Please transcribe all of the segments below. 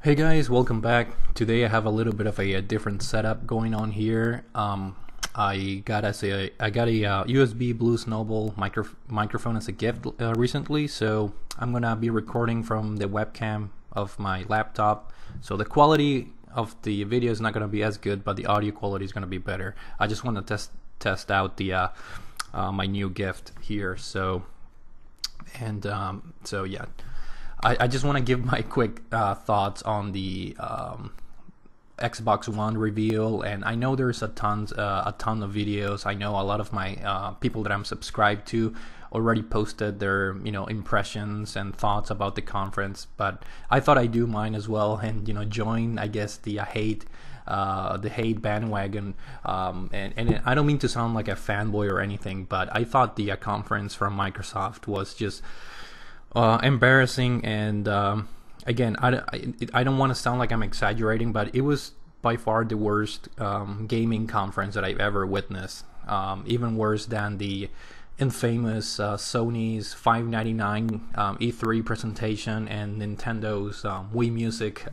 Hey guys, welcome back. Today I have a little bit of a different setup going on here. I got a USB Blue Snowball microphone as a gift recently, so I'm gonna be recording from the webcam of my laptop. So the quality of the video is not gonna be as good, but the audio quality is gonna be better. I just want to test out the my new gift here. So yeah. I just want to give my quick thoughts on the Xbox One reveal, and I know there's a ton of videos. I know a lot of my people that I'm subscribed to already posted their impressions and thoughts about the conference, but I thought I'd do mine as well and join, I guess, the hate bandwagon. And I don't mean to sound like a fanboy or anything, but I thought the conference from Microsoft was just embarrassing, and again, I don't want to sound like I'm exaggerating, but it was by far the worst gaming conference that I've ever witnessed. Even worse than the infamous Sony's $5.99 E3 presentation and Nintendo's Wii Music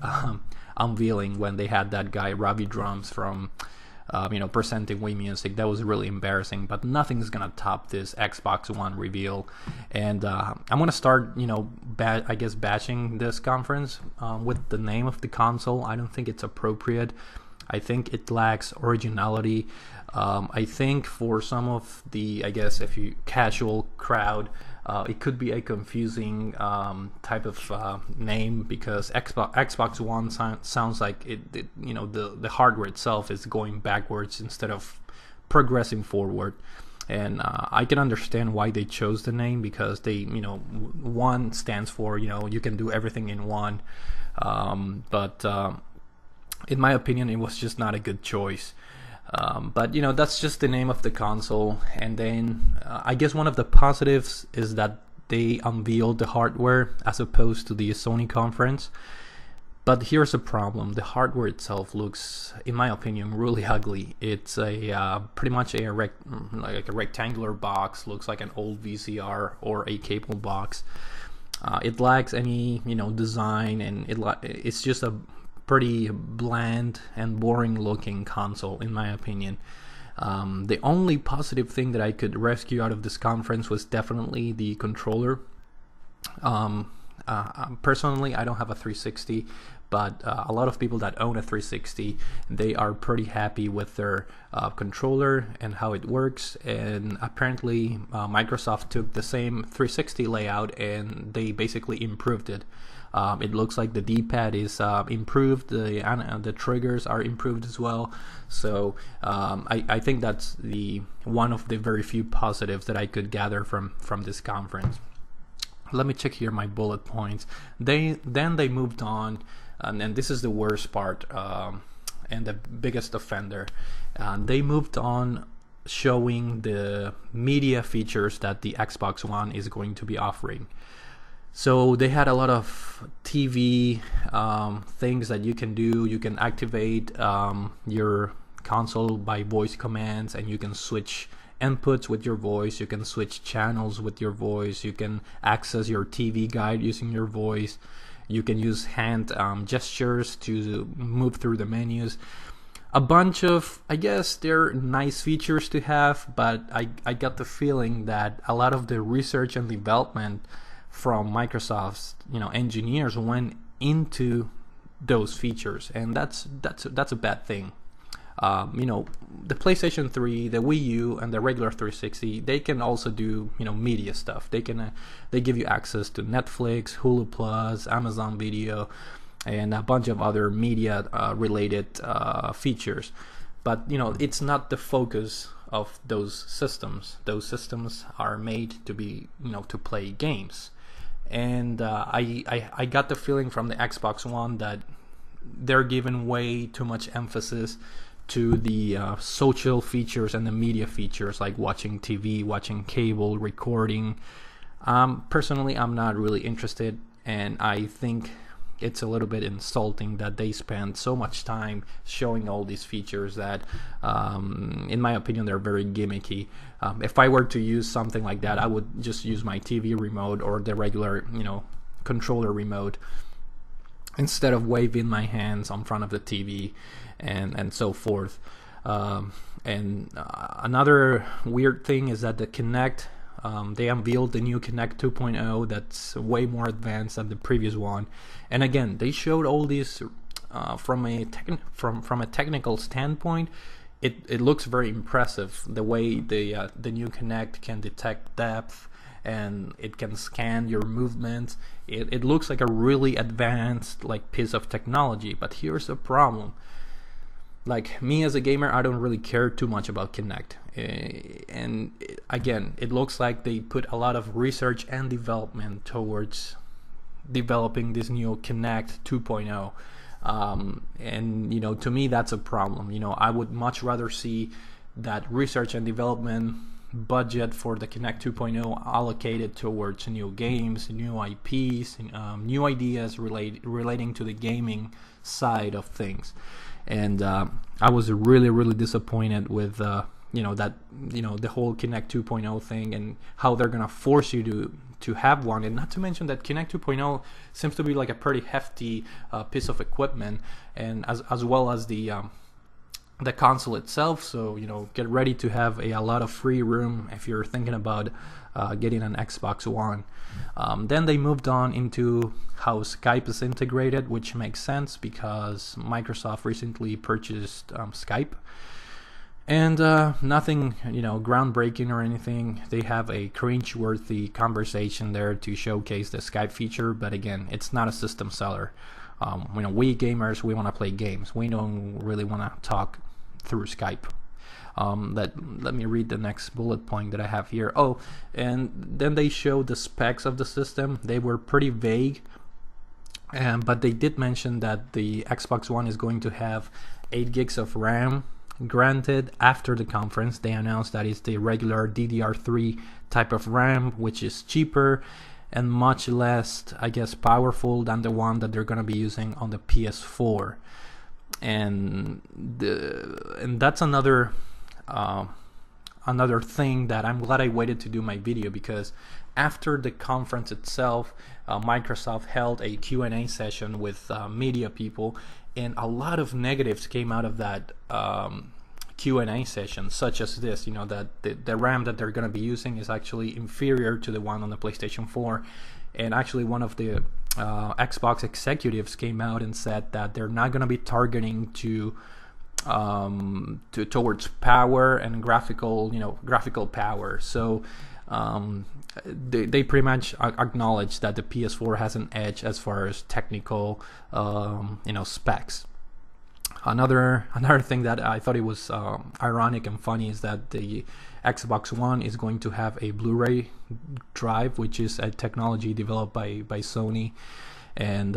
unveiling when they had that guy Robbie Drums from presenting Wii Music. That was really embarrassing, but nothing's gonna top this Xbox One reveal. And I'm gonna start, bashing this conference with the name of the console. I don't think it's appropriate. I think it lacks originality. I think for some of the, if you casual crowd, it could be a confusing type of name, because Xbox One sounds like the hardware itself is going backwards instead of progressing forward. And I can understand why they chose the name, because they one stands for you can do everything in one. But in my opinion, it was just not a good choice. But that's just the name of the console. And then I guess one of the positives is that they unveiled the hardware as opposed to the Sony conference. But here's the problem: the hardware itself looks, in my opinion, really ugly. It's a pretty much a rectangular box, looks like an old VCR or a cable box. It lacks any design, and it's just a pretty bland and boring looking console, in my opinion. The only positive thing that I could rescue out of this conference was definitely the controller. Personally, I don't have a 360, but a lot of people that own a 360, they are pretty happy with their controller and how it works. And apparently Microsoft took the same 360 layout and they basically improved it. It looks like the D-pad is improved, the triggers are improved as well. So I think that's one of the very few positives that I could gather from this conference. Let me check here my bullet points. Then they moved on, and this is the worst part and the biggest offender. They moved on showing the media features that the Xbox One is going to be offering. So they had a lot of TV things that you can do. You can activate your console by voice commands, and you can switch inputs with your voice. You can switch channels with your voice. You can access your TV guide using your voice. You can use hand gestures to move through the menus. A bunch of, I guess they're nice features to have, but I got the feeling that a lot of the research and development from Microsoft's engineers went into those features, and that's a bad thing. The PlayStation 3, the Wii U, and the regular 360, they can also do media stuff. They give you access to Netflix, Hulu Plus, Amazon Video, and a bunch of other media related features. But it's not the focus of those systems. Those systems are made to be to play games. And I got the feeling from the Xbox One that they're giving way too much emphasis to the social features and the media features, like watching TV, watching cable, recording. Personally, I'm not really interested, and I think it's a little bit insulting that they spend so much time showing all these features that, in my opinion, they're very gimmicky. If I were to use something like that, I would just use my TV remote or the regular, controller remote. instead of waving my hands on front of the TV and so forth. Another weird thing is that the Kinect, they unveiled the new Kinect 2.0 that's way more advanced than the previous one. And again, they showed all these from a technical standpoint. It looks very impressive, the way the new Kinect can detect depth and it can scan your movements. It looks like a really advanced like piece of technology. But here's the problem. Like me as a gamer, I don't really care too much about Kinect. And again, it looks like they put a lot of research and development towards developing this new Kinect 2.0. And to me that's a problem. I would much rather see that research and development budget for the Kinect 2.0 allocated towards new games, new IPs, new ideas relating to the gaming side of things. And I was really disappointed with the whole Kinect 2.0 thing and how they're gonna force you to have one. And not to mention that Kinect 2.0 seems to be like a pretty hefty piece of equipment, and as well as the console itself. So get ready to have a lot of free room if you're thinking about getting an Xbox One. Then they moved on into how Skype is integrated, which makes sense because Microsoft recently purchased Skype. And nothing groundbreaking or anything. They have a cringe-worthy conversation there to showcase the Skype feature, but again, it's not a system seller. We gamers, we want to play games. We don't really want to talk through Skype. Let me read the next bullet point that I have here. Oh, and then they showed the specs of the system. They were pretty vague, but they did mention that the Xbox One is going to have 8 gigs of RAM. Granted, after the conference, they announced that it's the regular DDR3 type of RAM, which is cheaper and much less, I guess, powerful than the one that they're going to be using on the PS4. And that's another thing that I'm glad I waited to do my video, because after the conference itself, Microsoft held a Q&A session with media people, and a lot of negatives came out of that Q&A session, such as this, that the RAM that they're going to be using is actually inferior to the one on the PlayStation 4. And actually one of the Xbox executives came out and said that they're not going to be targeting towards power and graphical power. So they pretty much acknowledge that the PS4 has an edge as far as technical specs. Another thing that I thought it was ironic and funny is that the Xbox One is going to have a Blu-ray drive, which is a technology developed by Sony. And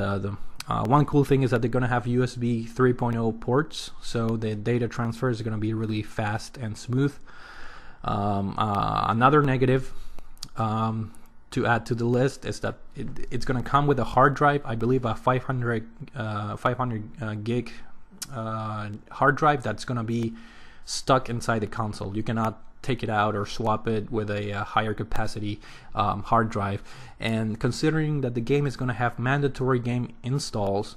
one cool thing is that they're going to have USB 3.0 ports, so the data transfer is going to be really fast and smooth. Another negative to add to the list is that it's going to come with a hard drive. I believe a 500 gig hard drive that's going to be stuck inside the console. You cannot take it out or swap it with a higher capacity hard drive. And considering that the game is going to have mandatory game installs,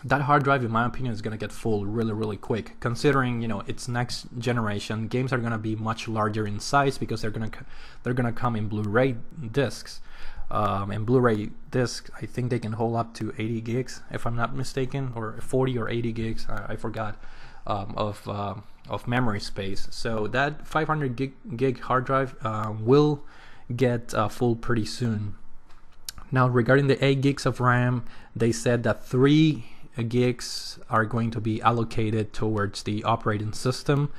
that hard drive, in my opinion, is going to get full really quick. Considering its next generation, games are going to be much larger in size because they're going to come in Blu-ray discs. And Blu-ray discs, I think they can hold up to 80 gigs, if I'm not mistaken, or 40 or 80 gigs, I forgot, of memory space. So that 500 gig hard drive will get full pretty soon. Now, regarding the 8 gigs of RAM, they said that 3 gigs are going to be allocated towards the operating system,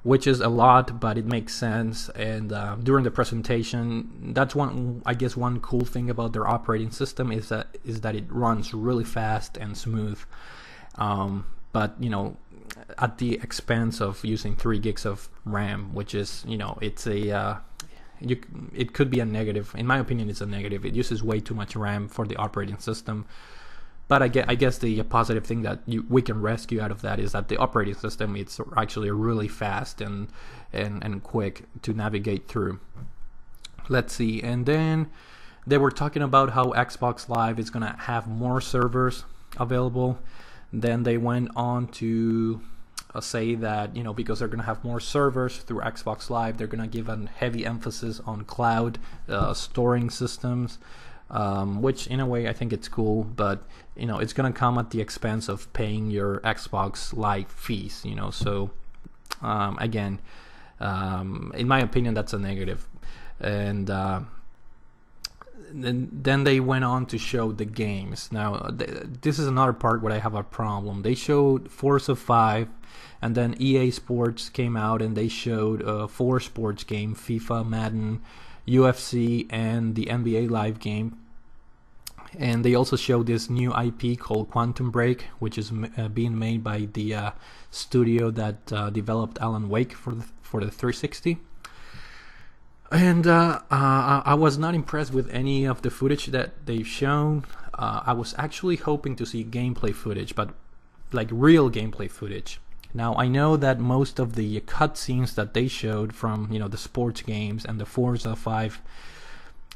which is a lot, but it makes sense. And during the presentation, that's one cool thing about their operating system is that it runs really fast and smooth. But at the expense of using 3 gigs of RAM, which is it could be a negative. In my opinion, it's a negative. It uses way too much RAM for the operating system. But I guess the positive thing that we can rescue out of that is that the operating system, it's actually really fast and quick to navigate through. Let's see. And then They were talking about how Xbox Live is gonna have more servers available. Then they went on to say that, you know, because they're gonna have more servers through Xbox Live, they're gonna give a heavy emphasis on cloud storing systems, which in a way I think it's cool, but you know, it's gonna come at the expense of paying your Xbox Live fees, you know. So again, in my opinion, that's a negative. And then they went on to show the games. Now this is another part where I have a problem. They showed Forza 5, and then EA Sports came out and they showed 4 sports games: FIFA, Madden, UFC, and the NBA Live game. And they also showed this new IP called Quantum Break, which is being made by the studio that developed Alan Wake for the 360. And I was not impressed with any of the footage that they've shown. I was actually hoping to see gameplay footage, but like real gameplay footage. Now I know that most of the cutscenes that they showed from, you know, the sports games and the Forza 5,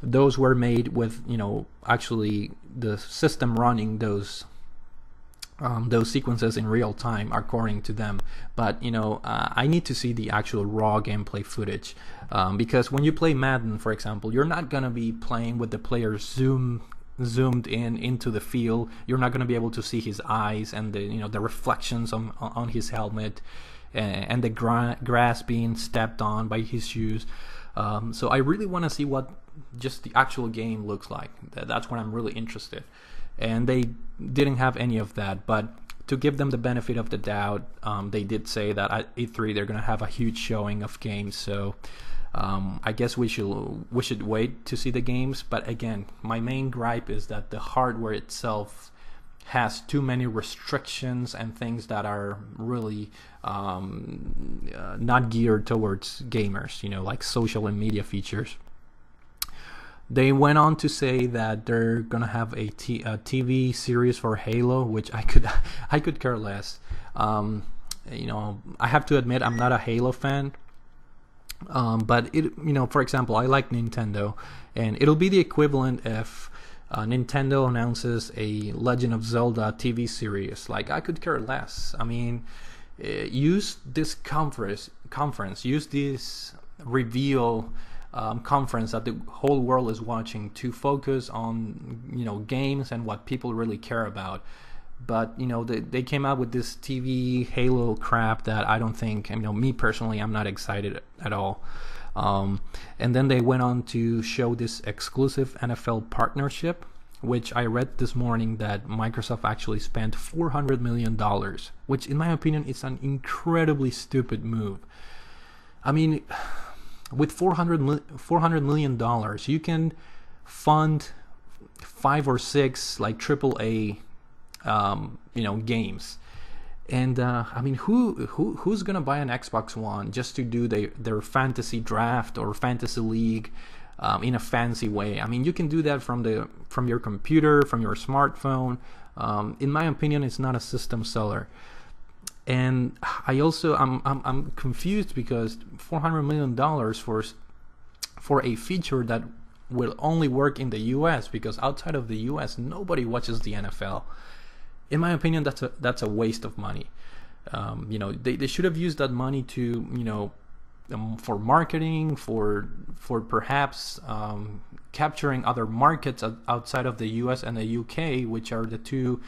those were made with, you know, actually the system running those sequences in real time according to them. But you know, I need to see the actual raw gameplay footage, because when you play Madden, for example, you're not gonna be playing with the player zoomed in into the field. You're not gonna be able to see his eyes and the, you know, the reflections on his helmet, and the grass being stepped on by his shoes. So I really want to see what just the actual game looks like. That's when I'm really interested. And they didn't have any of that, but to give them the benefit of the doubt, they did say that at E3 they're going to have a huge showing of games. So I guess we should wait to see the games. But again, my main gripe is that the hardware itself has too many restrictions and things that are really not geared towards gamers, you know, like social and media features. They went on to say that they're gonna have a TV series for Halo, which I could care less. You know, I have to admit I'm not a Halo fan, but it, you know, for example, I like Nintendo, and it'll be the equivalent if Nintendo announces a Legend of Zelda TV series. Like, I could care less. I mean, use this conference, use this reveal conference that the whole world is watching to focus on, you know, games and what people really care about. But you know, they came out with this TV Halo crap that I don't think, you know, me personally, I'm not excited at all. And then they went on to show this exclusive NFL partnership, which I read this morning that Microsoft actually spent $400 million, which in my opinion is an incredibly stupid move. I mean, with $400 million, you can fund 5 or 6 like AAA, you know, games. And I mean, who's gonna buy an Xbox One just to do their fantasy draft or fantasy league in a fancy way? I mean, you can do that from your computer, from your smartphone. In my opinion, it's not a system seller. And I'm confused because $400 million for a feature that will only work in the US, because outside of the US nobody watches the NFL. In my opinion, that's a waste of money. You know, they should have used that money to, you know, for marketing, for perhaps capturing other markets outside of the US and the UK, which are the two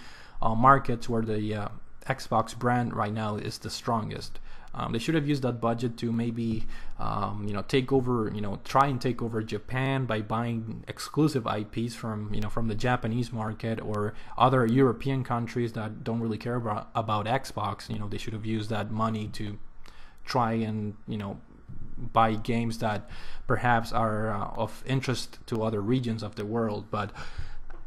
markets where the Xbox brand right now is the strongest. They should have used that budget to maybe, you know, try and take over Japan by buying exclusive IPs from the Japanese market or other European countries that don't really care about Xbox. You know, they should have used that money to try and, you know, buy games that perhaps are of interest to other regions of the world. But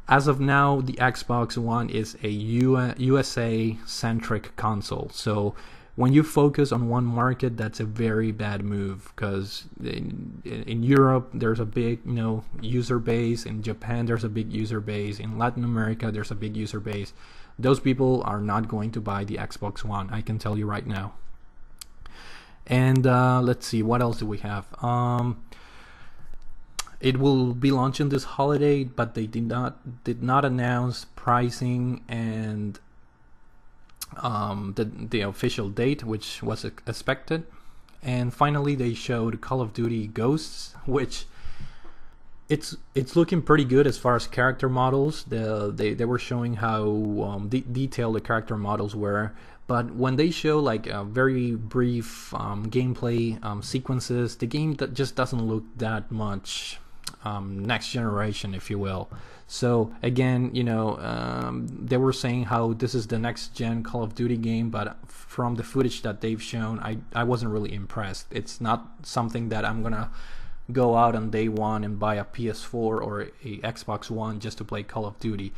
as of now, the Xbox One is a USA-centric console. So when you focus on one market, that's a very bad move, because in Europe there's a big, you know, user base. In Japan there's a big user base. In Latin America there's a big user base. Those people are not going to buy the Xbox One, I can tell you right now. And let's see, what else do we have? It will be launching this holiday, but they did not announce pricing and the official date, which was expected. And finally, they showed Call of Duty Ghosts, which it's looking pretty good as far as character models. They were showing how detailed the character models were, but when they show like very brief gameplay sequences, the game that just doesn't look that much next generation, if you will. So again, they were saying how this is the next gen Call of Duty game, but from the footage that they've shown, I wasn't really impressed. It's not something that I'm gonna go out on day one and buy a PS4 or a Xbox One just to play Call of Duty.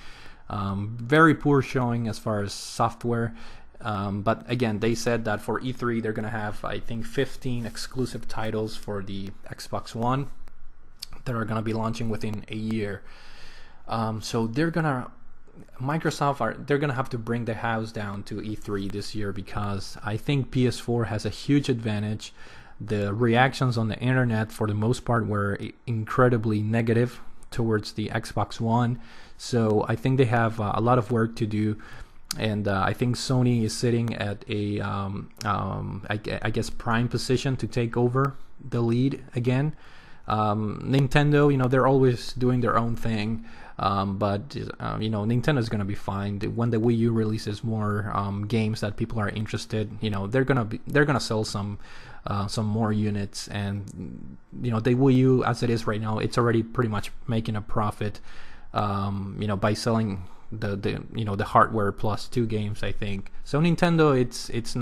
Very poor showing as far as software. But again, they said that for E3 they're gonna have, I think, 15 exclusive titles for the Xbox One that are gonna be launching within a year. So they're gonna have to bring the house down to E3 this year, because I think PS4 has a huge advantage. The reactions on the internet for the most part were incredibly negative towards the Xbox One, so I think they have a lot of work to do. And I think Sony is sitting at a I guess prime position to take over the lead again. Nintendo, they're always doing their own thing, but Nintendo's gonna be fine. When the Wii U releases more games that people are interested, they're gonna sell some more units. And the Wii U as it is right now, it's already pretty much making a profit, by selling the hardware plus 2 games, I think. So Nintendo, it's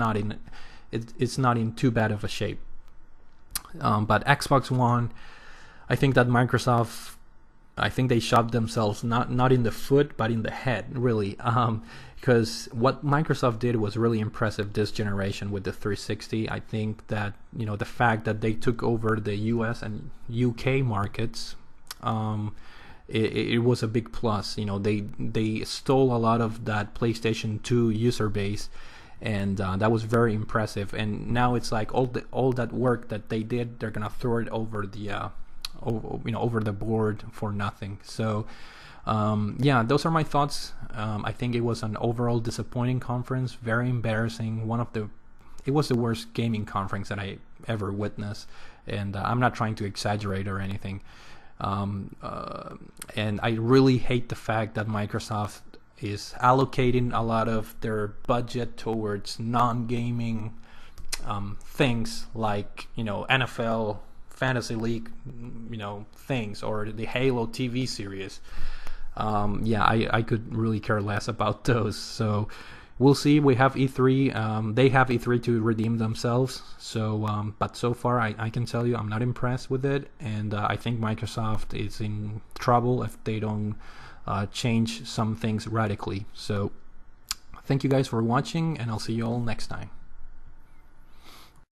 not in too bad of a shape. But Xbox One, I think that Microsoft, I think they shot themselves not in the foot but in the head, really, because what Microsoft did was really impressive this generation with the 360. I think that the fact that they took over the US and UK markets, it was a big plus. They stole a lot of that PlayStation 2 user base, and that was very impressive. And now it's like all that work that they did, they're gonna throw it over the board for nothing. So those are my thoughts. I think it was an overall disappointing conference, very embarrassing. It was the worst gaming conference that I ever witnessed, and I'm not trying to exaggerate or anything. And I really hate the fact that Microsoft is allocating a lot of their budget towards non-gaming things like NFL, Fantasy League, things, or the Halo TV series. I could really care less about those. So we'll see. We have E3. They have E3 to redeem themselves. So, but so far, I can tell you, I'm not impressed with it, and I think Microsoft is in trouble if they don't change some things radically. So, thank you guys for watching, and I'll see you all next time.